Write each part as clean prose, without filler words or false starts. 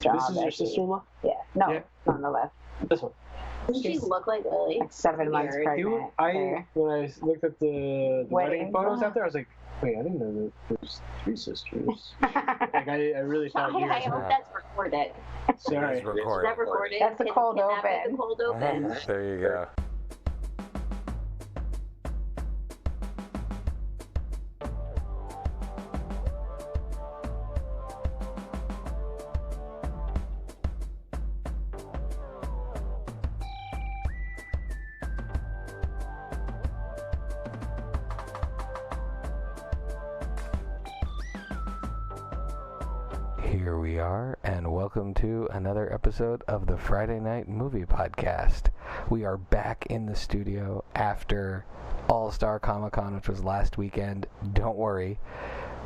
This is Becky. your sister-in-law? Yeah. No, Yeah. not on the left. This one. Doesn't she look like Ellie? Like 7 months Weird. pregnant. When I looked at the wedding photos photo. out there, I was like, wait, I didn't know that there's 3 sisters. Like, I really thought you I guys hope that's recorded. Sorry. It's recorded. Is that recorded? That's the Can cold that be open. the cold open? There you go. Here we are, and welcome to another episode of the Friday Night Movie Podcast. We are back in the studio after All-Star Comic-Con, which was last weekend. Don't worry,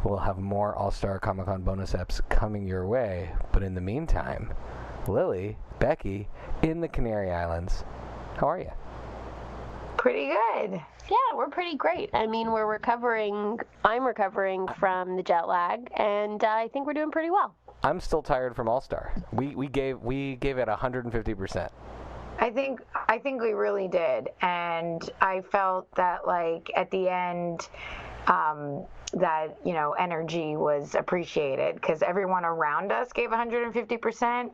we'll have more All-Star Comic-Con bonus eps coming your way. But in the meantime, Lily, Becky, in the Canary Islands, how are you? Pretty good. Yeah, we're pretty great. I mean, I'm recovering from the jet lag, and I think we're doing pretty well. I'm still tired from All-Star. We gave it 150%. I think we really did, and I felt that like at the end, that energy was appreciated because everyone around us gave 150%,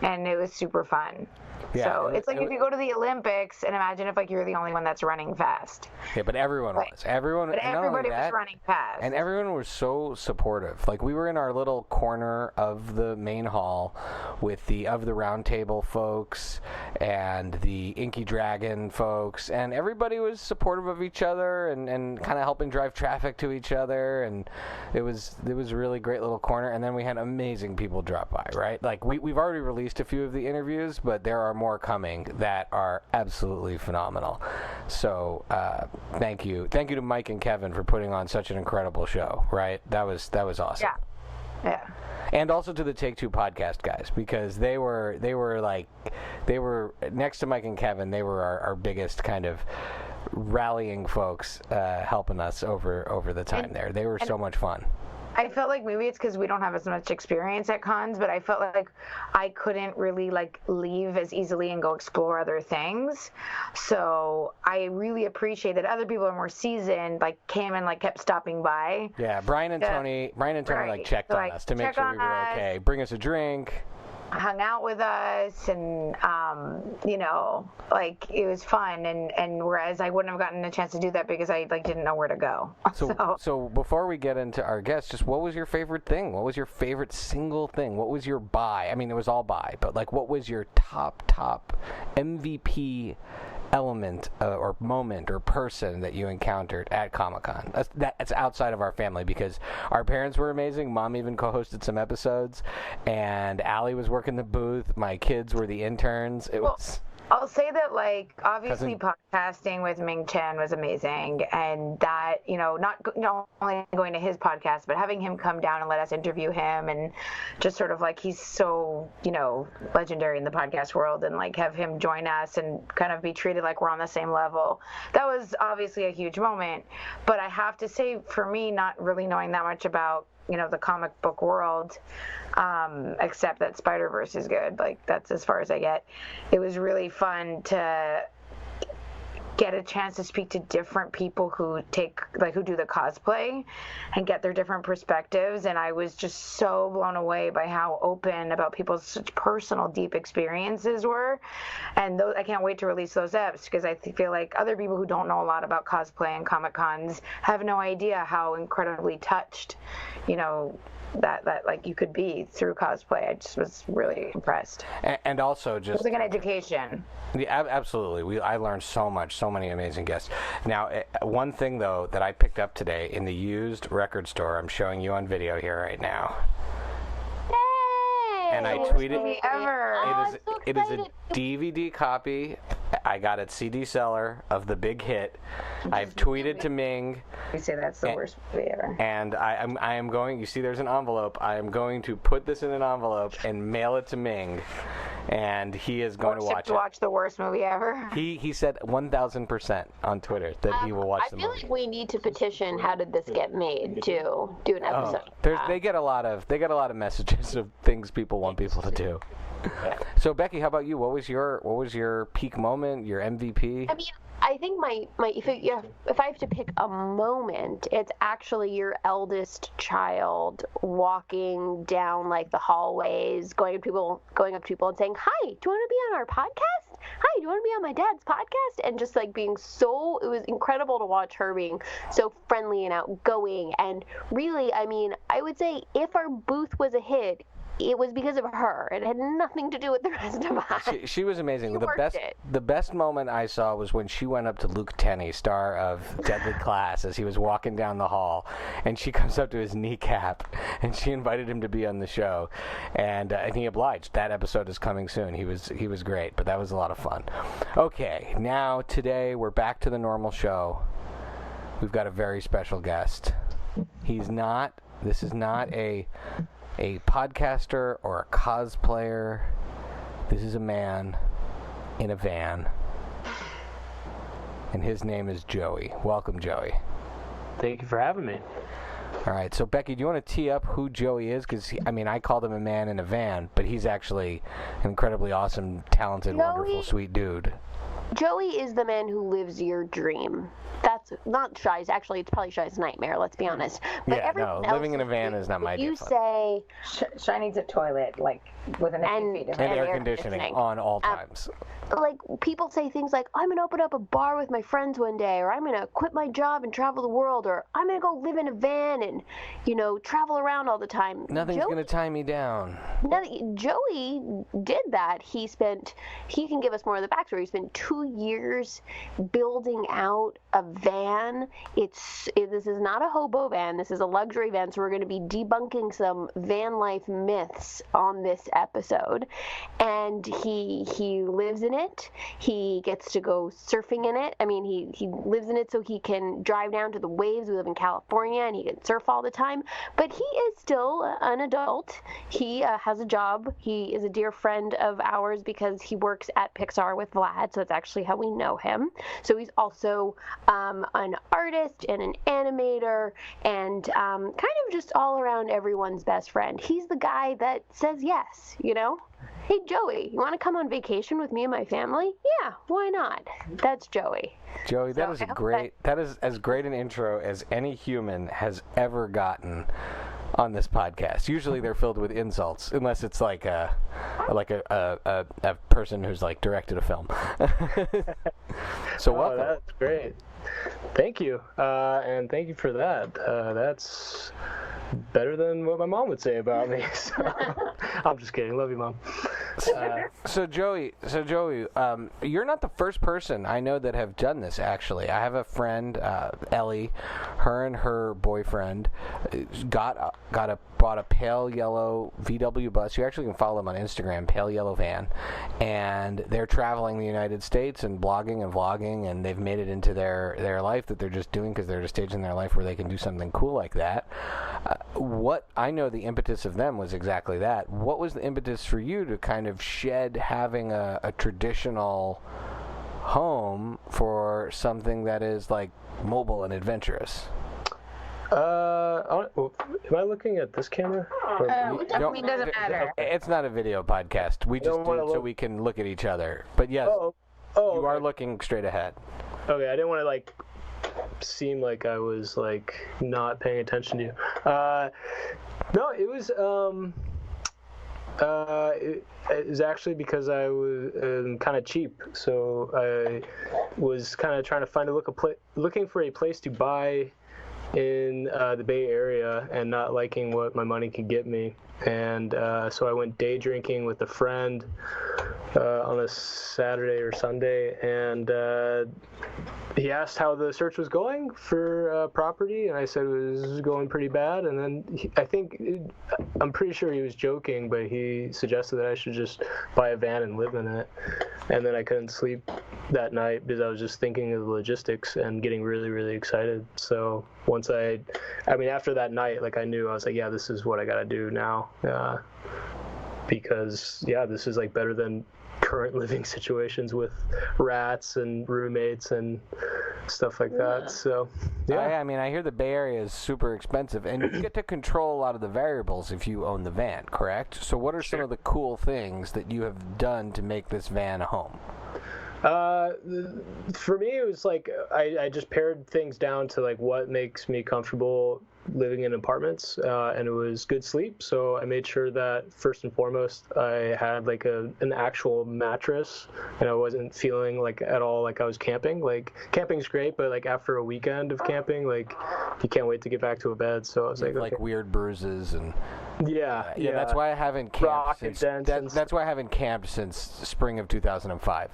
and it was super fun. Yeah, so it's like if you go to the Olympics and imagine if like you're the only one that's running fast. Yeah, but everyone was. But everybody was running fast. And everyone was so supportive. Like, we were in our little corner of the main hall with the Round Table folks and the Inky Dragon folks, and everybody was supportive of each other and kind of helping drive traffic to each other, and it was a really great little corner. And then we had amazing people drop by, right? Like, we've already released a few of the interviews, but there are more coming that are absolutely phenomenal. So thank you to Mike and Kevin for putting on such an incredible show, right? That was awesome. Yeah. And also to the Take Two podcast guys, because they were next to Mike and Kevin, they were our biggest kind of rallying folks, helping us over the time there. They were so much fun. I felt like maybe it's because we don't have as much experience at cons, but I felt like I couldn't really like leave as easily and go explore other things. So I really appreciate that other people are more seasoned, like came and like kept stopping by. Yeah, Brian and Tony like checked on us to make sure we were okay. Bring us a drink. Hung out with us, and like it was fun, and whereas I wouldn't have gotten a chance to do that because I like didn't know where to go. So before we get into our guests, just what was your favorite thing? What was your favorite single thing? What was your buy? I mean, it was all buy, but like, what was your top MVP element or moment or person that you encountered at Comic-Con? That's outside of our family, because our parents were amazing. Mom even co-hosted some episodes, and Allie was working the booth. My kids were the interns. I'll say that, like, obviously podcasting with Ming Chen was amazing, and that, not only going to his podcast, but having him come down and let us interview him, and just sort of like, he's so, legendary in the podcast world, and like have him join us and kind of be treated like we're on the same level. That was obviously a huge moment, but I have to say, for me, not really knowing that much about the comic book world, except that Spider-Verse is good. Like, that's as far as I get. It was really fun to get a chance to speak to different people who do the cosplay and get their different perspectives, and I was just so blown away by how open about people's such personal deep experiences were. And I can't wait to release those eps, because I feel like other people who don't know a lot about cosplay and Comic Cons have no idea how incredibly touched that like you could be through cosplay. I just was really impressed. And also just... It was like an education. Yeah, absolutely. I learned so much, so many amazing guests. Now, one thing, though, that I picked up today in the used record store, I'm showing you on video here right now. Yay! And I tweeted... It is a DVD copy. I got at CD Seller of The Big Hit. I've tweeted to Ming. You say that's the worst movie ever. And I am going, you see there's an envelope. I am going to put this in an envelope and mail it to Ming. and he is going to watch it. Watch the worst movie ever. He said 1,000% on Twitter that he will watch the movie. I feel like we need to petition How Did This Get Made to do an episode. They get a lot of messages of things people want people to do. So Becky, how about you? What was your peak moment, your MVP? I mean, I think my if I have to pick a moment, it's actually your eldest child walking down like the hallways, going up to people and saying, "Hi, do you want to be on our podcast? Hi, do you want to be on my dad's podcast?" And just like being so, it was incredible to watch her being so friendly and outgoing. And really, I mean, I would say if our booth was a hit, it was because of her. It had nothing to do with the rest of us. She was amazing. The best moment I saw was when she went up to Luke Tenney, star of Deadly Class, as he was walking down the hall, and she comes up to his kneecap, and she invited him to be on the show, and he obliged. That episode is coming soon. He was great, but that was a lot of fun. Okay, now today we're back to the normal show. We've got a very special guest. This is not a podcaster or a cosplayer. This is a man in a van, and his name is Joey. Welcome, Joey. Thank you for having me. All right, so Becky, do you want to tee up who Joey is? Because, I called him a man in a van, but he's actually an incredibly awesome, talented, wonderful, sweet dude. Joey is the man who lives your dream. That's not Shy's. Actually, it's probably Shy's nightmare, let's be honest. But living in a van is not my You fun. say... Shy needs a toilet, like, within a few feet of and air conditioning on all times. Like, people say things like, I'm going to open up a bar with my friends one day, or I'm going to quit my job and travel the world, or I'm going to go live in a van and, travel around all the time. Nothing's going to tie me down. Joey did that. He can give us more of the backstory. He spent 2 years building out a van. This is not a hobo van. This is a luxury van, so we're going to be debunking some van life myths on this episode. And he lives in it. He gets to go surfing in it. I mean, he lives in it so he can drive down to the waves. We live in California, and he can surf all the time. But he is still an adult. He has a job. He is a dear friend of ours because he works at Pixar with Vlad, so that's actually how we know him. So he's also an artist and an animator and kind of just all around everyone's best friend. He's the guy that says yes, Hey, Joey, you want to come on vacation with me and my family? Yeah, why not? That's Joey. Joey, that is as great an intro as any human has ever gotten on this podcast. Usually they're filled with insults, unless it's like a person who's like directed a film. So welcome. That's great. Thank you, and thank you for that. That's better than what my mom would say about me. So, I'm just kidding. Love you, Mom. So Joey, you're not the first person I know that have done this. Actually, I have a friend, Ellie. Her and her boyfriend bought a pale yellow VW bus. You actually can follow them on Instagram, Pale Yellow Van, and they're traveling the United States and blogging and vlogging, and they've made it into their life that they're just doing because they're at a stage in their life where they can do something cool like that. What I know, the impetus of them was exactly that. What was the impetus for you to kind of shed having a traditional home for something that is like mobile and adventurous? Am I looking at this camera? It doesn't matter. It's not a video podcast. We just do it so we can look at each other. But yes, you are looking straight ahead. Okay, I didn't want to seem like I was not paying attention to you. No, it was it was actually because I was kind of cheap, so I was kind of trying to looking for a place to buy in the Bay Area and not liking what my money could get me, and so I went day drinking with a friend on a Saturday or Sunday, and he asked how the search was going for property, and I said it was going pretty bad, and then I'm pretty sure he was joking, but he suggested that I should just buy a van and live in it, and then I couldn't sleep that night because I was just thinking of the logistics and getting really, really excited. So once after that night, I knew, I was like, yeah, this is what I got to do now. because this is like better than current living situations with rats and roommates and stuff like that. So I mean, I hear the Bay Area is super expensive, and you get to control a lot of the variables if you own the van, correct? So what are some of the cool things that you have done to make this van a home? For me, it was like I just pared things down to like what makes me comfortable living in apartments, and it was good sleep. So I made sure that first and foremost I had like an actual mattress, and I wasn't feeling like at all like I was camping. Like camping's great, but like after a weekend of camping, like you can't wait to get back to a bed. So I was like, like weird bruises and yeah. That's why I haven't camped since that's why I haven't camped since spring of 2005.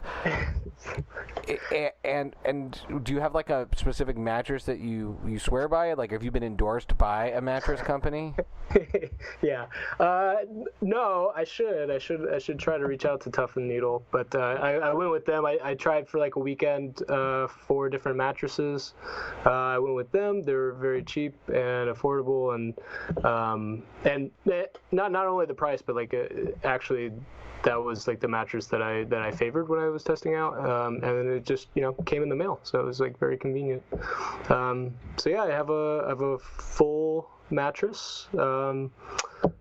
and do you have like a specific mattress that you swear by? Like, have you been endorsed by a mattress company? Yeah. No, I should try to reach out to Tough and Needle, but I went with them. I tried for like a weekend 4 different mattresses. I went with them. They were very cheap and affordable, and not only the price, but like actually that was like the mattress that I favored when I was testing out, and then it just came in the mail, so it was like very convenient. So yeah, I have a full mattress in the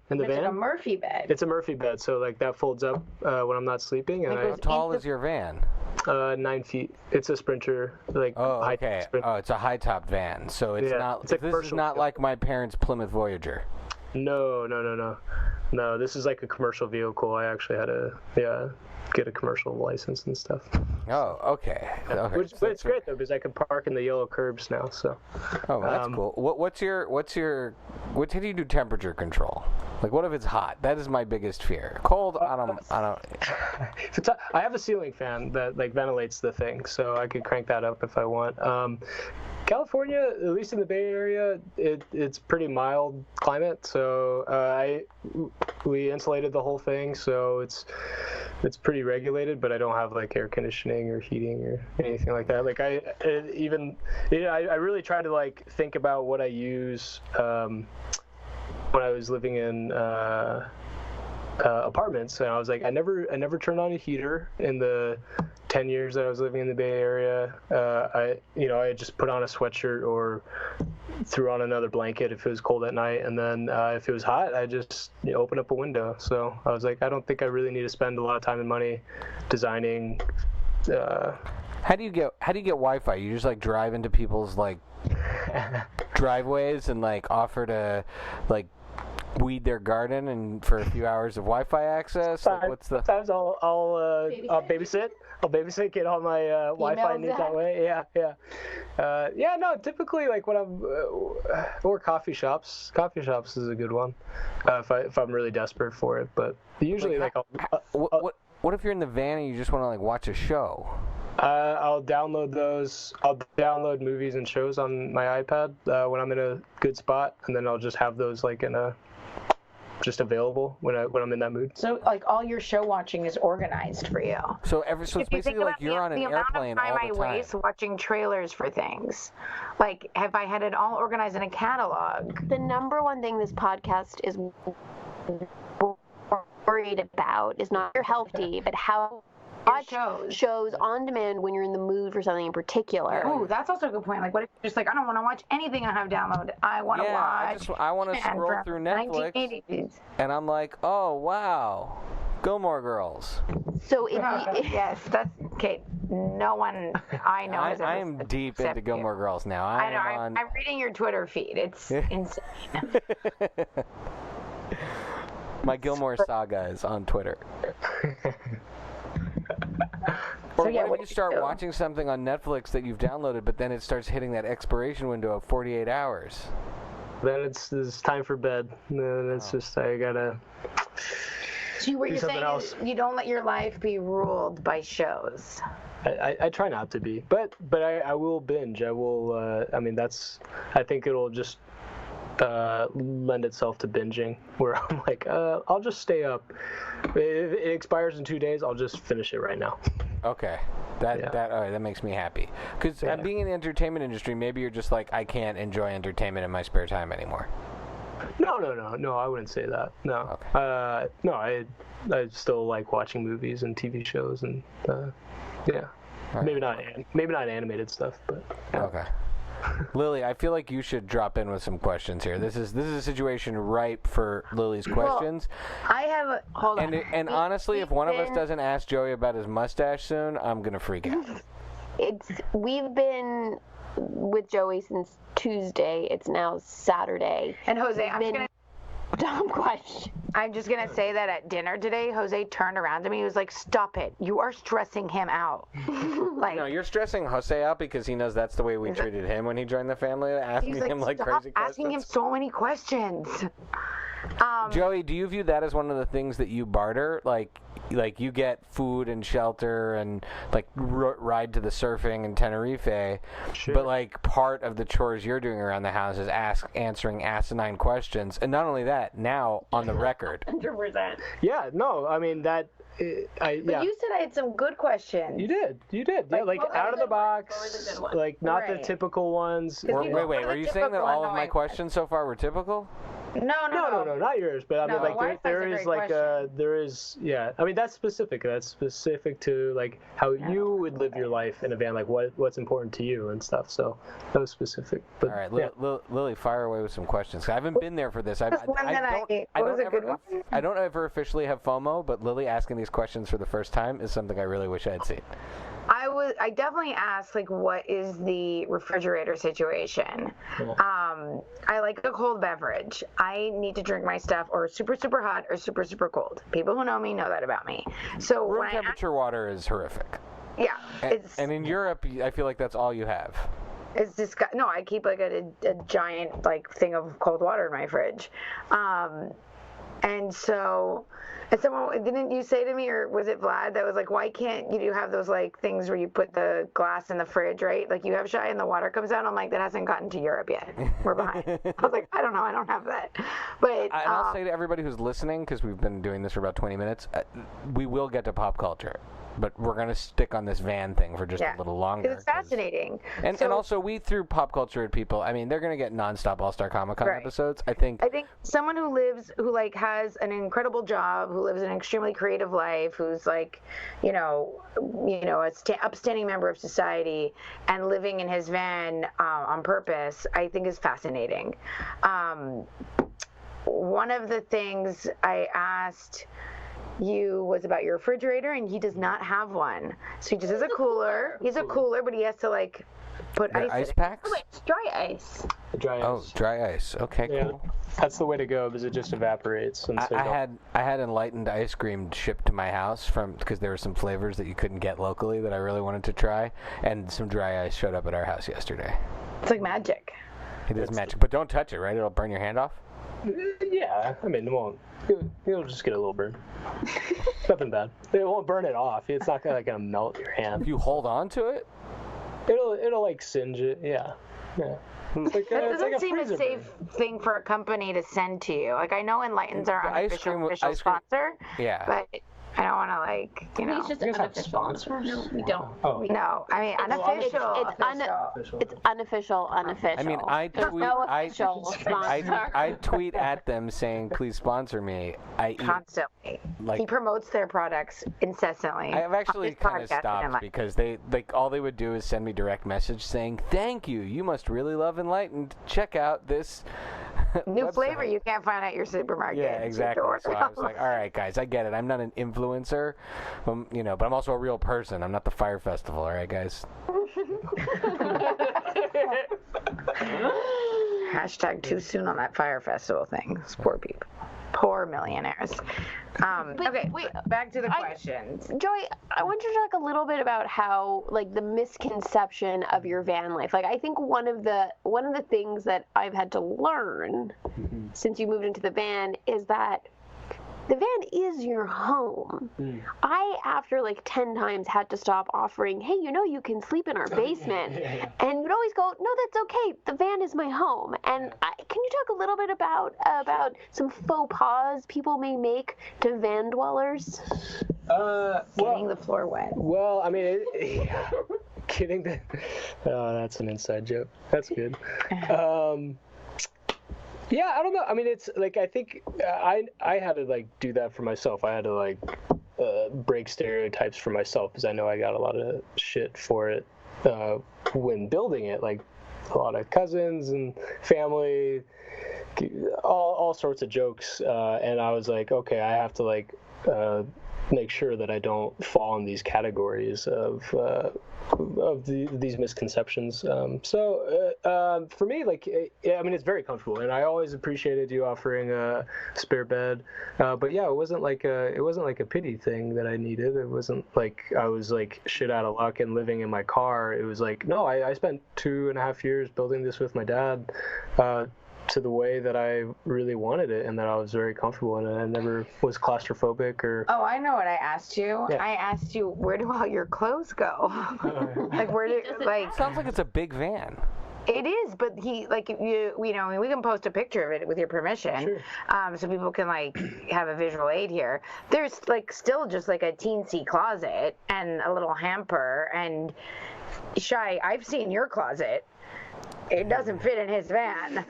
van. It's like a Murphy bed. It's a Murphy bed, so like that folds up when I'm not sleeping. And how tall is your van? 9 feet. It's a Sprinter, like high Sprinter. Oh, it's a high top van, so it's not. It's this is not like my parents' Plymouth Voyager. No. This is like a commercial vehicle. I actually had to get a commercial license and stuff. Oh, okay. But it's great though, because I can park in the yellow curbs now. So. Oh, that's cool. How do you do temperature control? Like, what if it's hot? That is my biggest fear. Cold, I don't. I have a ceiling fan that like ventilates the thing, so I could crank that up if I want. California, at least in the Bay Area, it's pretty mild climate, so we insulated the whole thing, so it's pretty regulated, but I don't have like air conditioning or heating or anything like that. Like I really try to like think about what I use when I was living in apartments, and I was like, I never turned on a heater in the 10 years that I was living in the Bay Area. I just put on a sweatshirt or threw on another blanket if it was cold at night, and then if it was hot, I just opened up a window. So I was like, I don't think I really need to spend a lot of time and money designing. How do you get Wi-Fi? You just like drive into people's like driveways and like offer to like weed their garden and for a few hours of Wi-Fi access? Like, sometimes I'll babysit. I'll babysit, get all my Wi-Fi needs that way. Yeah. No, typically like when I'm or coffee shops. Coffee shops is a good one if I'm really desperate for it. But usually what if you're in the van and you just want to like watch a show? I'll download those. I'll download movies and shows on my iPad when I'm in a good spot, and then I'll just have those like just available when I'm in that mood. So like all your show watching is organized for you. So it's basically like you're on an airplane all the time. The amount of time I waste watching trailers for things. Like, have I had it all organized in a catalog? The number one thing this podcast is worried about is not your health, but how watch shows on demand when you're in the mood for something in particular. Oh, that's also a good point. Like, what if you're just like, I don't want to watch anything I have downloaded. I want to watch. I want to scroll through Netflix, 1980s. And I'm like, oh wow, Gilmore Girls. So if yes, that's okay. No one I know. I am deep into Gilmore Girls now. I know. I'm reading your Twitter feed. It's insane. My Gilmore saga is on Twitter. Or what if you start watching something on Netflix that you've downloaded, but then it starts hitting that expiration window of 48 hours? Then it's time for bed. Then it's just I gotta. So you're saying you don't let your life be ruled by shows. I try not to be, but I will binge. I will. I think it'll just lend itself to binging, where I'm like, I'll just stay up. If it expires in 2 days, I'll just finish it right now. Okay, that makes me happy. Because being in the entertainment industry, maybe you're just like, I can't enjoy entertainment in my spare time anymore. No, I wouldn't say that. No. Okay. No, I still like watching movies and TV shows and yeah. Right. Maybe not animated stuff, but yeah. Okay. Lily, I feel like you should drop in with some questions here. This is a situation ripe for Lily's questions. I have hold on. And honestly, if one of us doesn't ask Joey about his mustache soon, I'm gonna freak out. We've been with Joey since Tuesday. It's now Saturday. And Jose, Dumb question. I'm just gonna say that at dinner today, Jose turned around to me. He was like, "Stop it! You are stressing him out." Like, No, you're stressing Jose out because he knows that's the way we treated him when he joined the family, asking him like "Stop crazy questions. asking him so many questions. Joey, do you view that as one of the things that you barter? Like you get food and shelter and like ride to the surfing in Tenerife, Sure. but like part of the chores you're doing around the house is answering asinine questions, and not only that, now on the record. 100%. Yeah, no, I mean that. But you said I had some good questions. You did. Yeah, like what were out of the box, What were the good ones? like not the Right. typical ones. Because you- Wait, are you saying that typical all of my annoying questions so far were typical? No, No, not yours. But I mean, No, like Wi-Fi's there a is great like question. there is yeah. I mean that's specific. That's specific to like how you would live your life in a van, like what's important to you and stuff. So that was specific. But All right, yeah. Lily, fire away with some questions. I haven't been there for this. I Just one that what was a good one? I don't ever officially have FOMO, but Lily asking these questions for the first time is something I really wish I had seen. I definitely asked like, what is the refrigerator situation? I like a cold beverage. I need to drink my stuff or super hot or super cold. People who know me know that about me. So Room when temperature water is horrific. And in Europe, I feel like that's all you have. It's no, I keep like a giant like thing of cold water in my fridge. And someone, didn't you say to me, or was it Vlad, that was like, why can't you have those like things where you put the glass in the fridge, right? Like you have Shy and the water comes out. I'm like, that hasn't gotten to Europe yet. We're behind. I was like, I don't know. I don't have that. But And I'll say to everybody who's listening, because we've been doing this for about 20 minutes, we will get to pop culture. But we're going to stick on this van thing for just a little longer. It's fascinating. And also, we threw pop culture at people. I mean, they're going to get nonstop All-Star Comic-Con Right. episodes. I think someone who like has an incredible job, who lives an extremely creative life, who's like, a upstanding member of society, and living in his van on purpose, I think is fascinating. One of the things I asked you was about your refrigerator, and he does not have one. So he just has a cooler. He's a cooler, but he has to like put ice packs. Oh, it's dry ice. The dry Oh, ice. dry ice. Okay, Yeah. cool. That's the way to go because it just evaporates. And so I had enlightened ice cream shipped to my house because there were some flavors that you couldn't get locally that I really wanted to try, and some dry ice showed up at our house yesterday. It's like magic. It is magic, but don't touch it, right? It'll burn your hand off. Yeah, I mean, it won't. You'll just get a little burn. Nothing bad. It won't burn it off. It's not gonna melt your hand. If you hold on to it, It'll like singe it. Yeah. It's like, That it's like doesn't a seem a freezer safe thing for a company to send to you. Like I know Enlighten's our The ice cream- unofficial ice cream- sponsor, yeah. but I don't want to like, He's just You guys have unofficial. sponsors? No, we don't. Oh. No, I mean unofficial. It's unofficial. I mean, There's no official sponsor. I tweet at them saying, "Please sponsor me." Constantly. Like- He promotes their products incessantly. I've actually on his kind of podcast and stopped Enlighten. because they all they would do is send me direct message saying, "Thank you. You must really love Enlightened. Check out this New website." flavor you can't find at your supermarket. Yeah, You have to exactly. order So I was like, all right, guys, I get it. I'm not an influencer, but I'm also a real person. I'm not the Fire Festival, all right, guys? Hashtag too soon on that Fire Festival thing. Those poor people. Poor millionaires. Okay, wait, back to the questions. Joey, I want you to talk a little bit about how, like, the misconception of your van life. Like, I think one of the things that I've had to learn since you moved into the van is that the van is your home. I, after like 10 times, had to stop offering, hey, you can sleep in our basement. And you'd always go, no, that's okay. The van is my home. And can you talk a little bit about some faux pas people may make to van dwellers? Getting the floor wet. Well, I mean, kidding. Oh, that's an inside joke. That's good. Yeah, I don't know. I mean, it's like I think I had to like do that for myself. I had to like break stereotypes for myself because I know I got a lot of shit for it when building it. Like a lot of cousins and family, all sorts of jokes, and I was like, okay, I have to like make sure that I don't fall in these categories of these misconceptions. For me, like, I mean, it's very comfortable, and I always appreciated you offering a spare bed. But yeah, it wasn't like a pity thing that I needed. It wasn't like I was like shit out of luck and living in my car. It was like, no, I spent 2.5 years building this with my dad. To the way that I really wanted it and that I was very comfortable in it. I never was claustrophobic or... Oh, I know what I asked you. Yeah. I asked you, where do all your clothes go? Like, where do, like... Sounds like it's a big van. It is, but he, like, you know, I mean, we can post a picture of it with your permission, Sure. so people can, like, have a visual aid here. There's, like, still just, like, a teensy closet and a little hamper, and Shy, I've seen your closet. It doesn't fit in his van.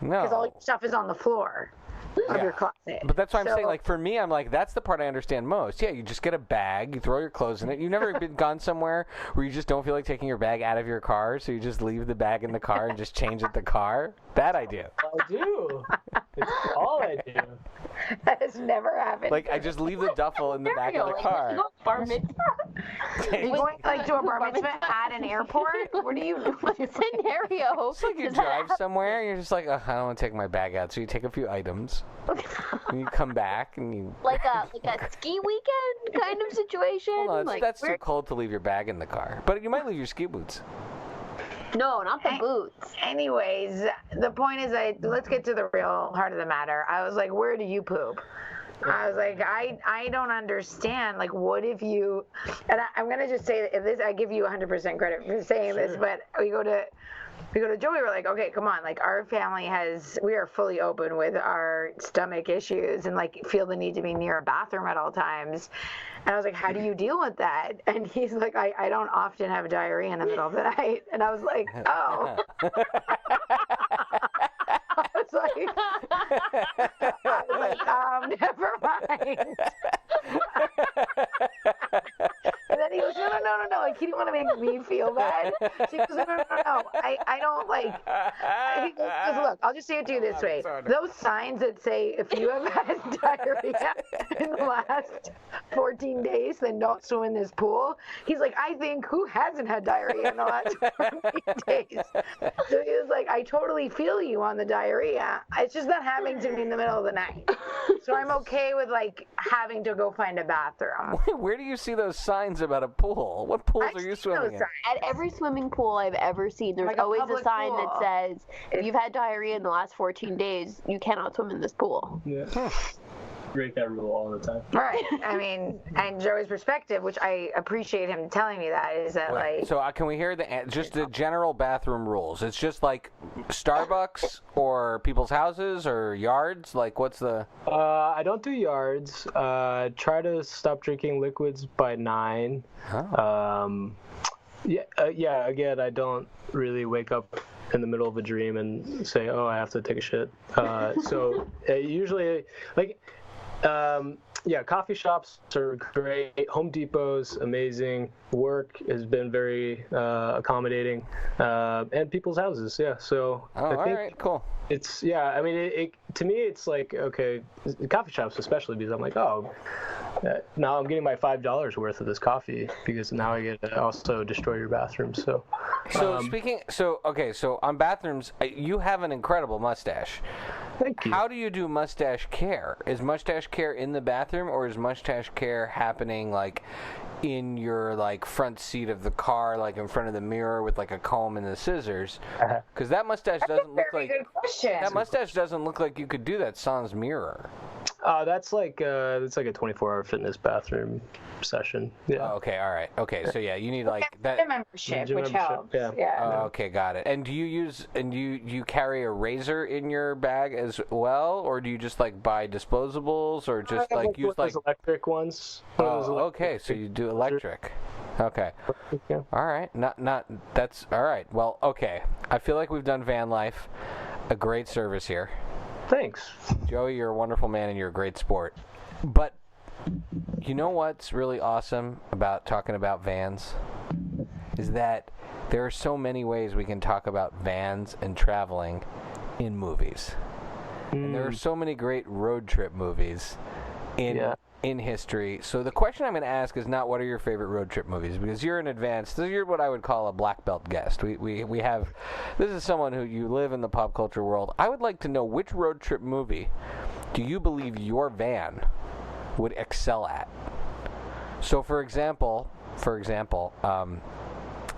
No. Because all your stuff is on the floor of your closet. But that's why I'm saying, like, for me, I'm like, that's the part I understand most. Yeah, you just get a bag, you throw your clothes in it. You've never been gone somewhere where you just don't feel like taking your bag out of your car, so you just leave the bag in the car and just change at the car? That I do. I do. It's all I do. That has never happened. Like, I just leave the duffel in the back of the car. Bar mitzvah. Are you going, like, to a bar mitzvah at an airport? What are you doing? Scenario. It's like you drive somewhere and you're just like, oh, I don't want to take my bag out. So you take a few items. And you come back and you... like a ski weekend kind of situation? Hold on, like, that's too cold to leave your bag in the car. But you might leave your ski boots. No, not the boots. Anyways, the point is let's get to the real heart of the matter. I was like, where do you poop? I was like, I don't understand. Like, what if you, and I'm going to just say this, I give you 100% credit for saying this, but we go to Joey, we're like, okay, come on. Like, our family we are fully open with our stomach issues and, like, feel the need to be near a bathroom at all times. And I was like, how do you deal with that? And he's like, I don't often have diarrhea in the middle of the night. And I was like, oh. I was like, never mind. And then he goes, no. Like, he didn't want to make me feel bad. She goes, no. I don't like. He goes, look, I'll just say it to you this way. Those signs that say if you have had diarrhea in the last 14 days, then don't swim in this pool. He's like, I think who hasn't had diarrhea in the last 14 days? So he was like, I totally feel you on the diarrhea. It's just not happening to me in the middle of the night. So I'm okay with, like, having to go find a bathroom. Where do you see those signs about a pool? What pools are you swimming in? At every swimming pool I've ever seen, there's Like a always a public sign pool. that says, if you've had diarrhea in the last 14 days, you cannot swim in this pool. Yeah. Break that rule all the time. Right. I mean, and Joey's perspective, which I appreciate him telling me that, is that, like... So can we hear just the general bathroom rules? It's just like Starbucks or people's houses or yards? Like, what's the... I don't do yards. Try to stop drinking liquids by 9. Oh. Yeah. Again, I don't really wake up in the middle of a dream and say, "Oh, I have to take a shit." So usually, like, coffee shops are great. Home Depot's amazing. Work has been very accommodating, and people's houses. Yeah. So Oh, I think all right, cool. it's I mean, it to me, it's like, okay, coffee shops especially, because I'm like, oh. Now I'm getting my $5 worth of this coffee because now I get to also destroy your bathroom. So So on bathrooms, you have an incredible mustache. Thank you. How do you do mustache care? Is mustache care in the bathroom, or is mustache care happening like in your like front seat of the car, like in front of the mirror with like a comb and the scissors? Because that mustache doesn't look like Good question. that mustache doesn't look like you could do that sans mirror. That's like a 24-hour fitness bathroom session. Yeah. Oh, okay, all right. Okay, so yeah, you need like that. Gym membership, Gym which membership, helps. yeah. Yeah. Oh, okay, got it. And do you carry a razor in your bag as well, or do you just like buy disposables, or just like use like? Those electric ones. Oh, okay, so you do electric. Okay. Yeah. All right. Not that's all right. Well, okay. I feel like we've done van life a great service here. Thanks. Joey, you're a wonderful man and you're a great sport. But you know what's really awesome about talking about vans? Is that there are so many ways we can talk about vans and traveling in movies. And there are so many great road trip movies in history. So the question I'm going to ask is not what are your favorite road trip movies, because you're an advanced, you're what I would call a black belt guest. We have, this is someone who you live in the pop culture world. I would like to know, which road trip movie do you believe your van would excel at? So for example,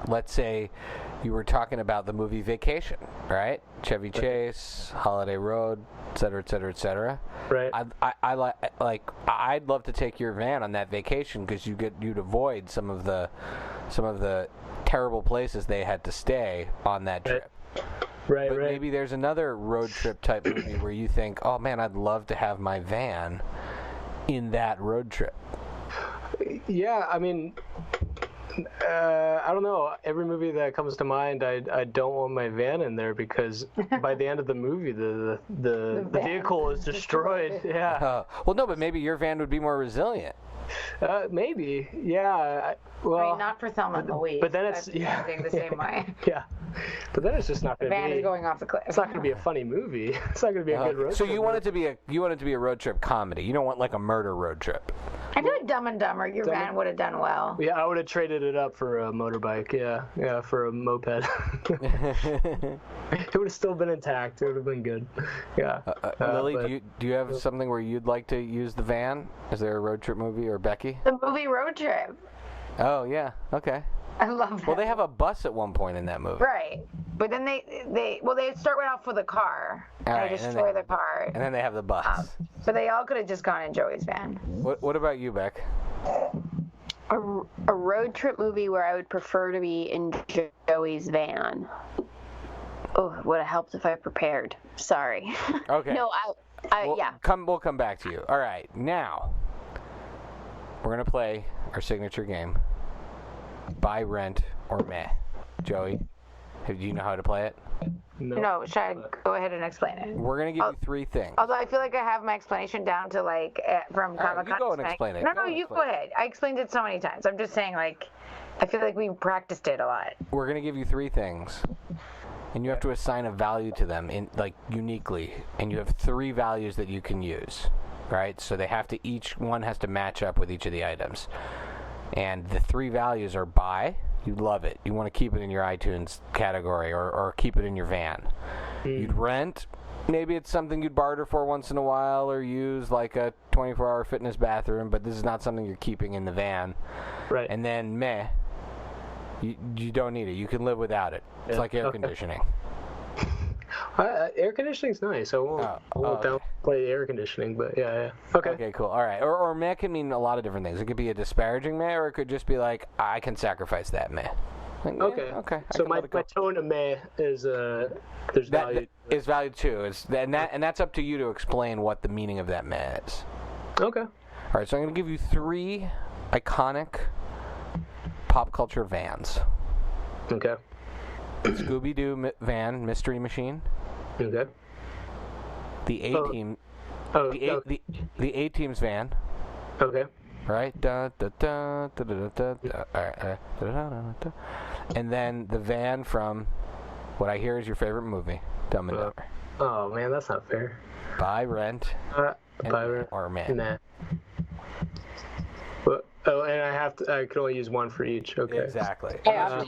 let's say you were talking about the movie Vacation, right? Chevy Chase, Holiday Road, et cetera, et cetera, et cetera. Right. I'd love to take your van on that vacation, because you'd avoid some of the terrible places they had to stay on that trip. Right. But maybe there's another road trip type movie where you think, oh man, I'd love to have my van in that road trip. Yeah, I mean, I don't know. Every movie that comes to mind, I don't want my van in there, because by the end of the movie, the vehicle is destroyed. Yeah. Well, no, but maybe your van would be more resilient. Maybe. Yeah. Well, I mean, not for Thelma and Louise. But then it's the same way. Yeah. But then it's just not going to be. The van is going off the cliff. It's not going to be a funny movie. It's not going to be a good road trip. So you want it to be a road trip comedy. You don't want like a murder road trip. I feel like Dumb and Dumber, your van would have done well. Yeah, I would have traded it up for a motorbike. Yeah, for a moped. It would have still been intact. It would have been good. Yeah. Lily, do you have something where you'd like to use the van? Is there a road trip movie, or Becky? The movie Road Trip. Oh yeah, okay. I love that. Well, they have a bus at one point in that movie. Right, but then they start right off with a car. Right, they destroy the car. And then they have the bus. But they all could have just gone in Joey's van. What about you, Beck? A road trip movie where I would prefer to be in Joey's van. Oh, it would have helped if I prepared. Sorry. Okay. No, yeah. We'll come back to you. All right, now we're gonna play our signature game. Buy, rent, or meh. Joey, do you know how to play it? No, should I go ahead and explain it? We're gonna give you three things. Although I feel like I have my explanation down to from Comic-Con. You go and explain it. No, you go ahead. I explained it so many times. I'm just saying, I feel like we practiced it a lot. We're gonna give you three things, and you have to assign a value to them uniquely, and you have three values that you can use, right? So each one has to match up with each of the items. And the three values are buy, you love it. You want to keep it in your iTunes category or keep it in your van. You'd rent, maybe it's something you'd barter for once in a while or use like a 24-hour fitness bathroom, but this is not something you're keeping in the van. Right. And then meh, you don't need it. You can live without it. It's like air conditioning. Air conditioning's nice. I won't downplay air conditioning, but yeah. Okay. Okay, cool. All right. Or meh can mean a lot of different things. It could be a disparaging meh, or it could just be like, I can sacrifice that meh. Like, okay. Yeah, okay. So my tone of meh is there's value. Is value too. And that's up to you to explain what the meaning of that meh is. Okay. All right. So I'm going to give you three iconic pop culture vans. Okay. Scooby Doo van, Mystery Machine. Okay. The A-Team. The A-Team's van. Okay. Right. Da, da, da, da, da, da, da. All right. Da, da, da, da, da. And then the van from what I hear is your favorite movie, Dumb and Dumber. Oh man, that's not fair. Buy, rent, or meh. Nah. And I can only use one for each. Okay. Exactly. Yeah.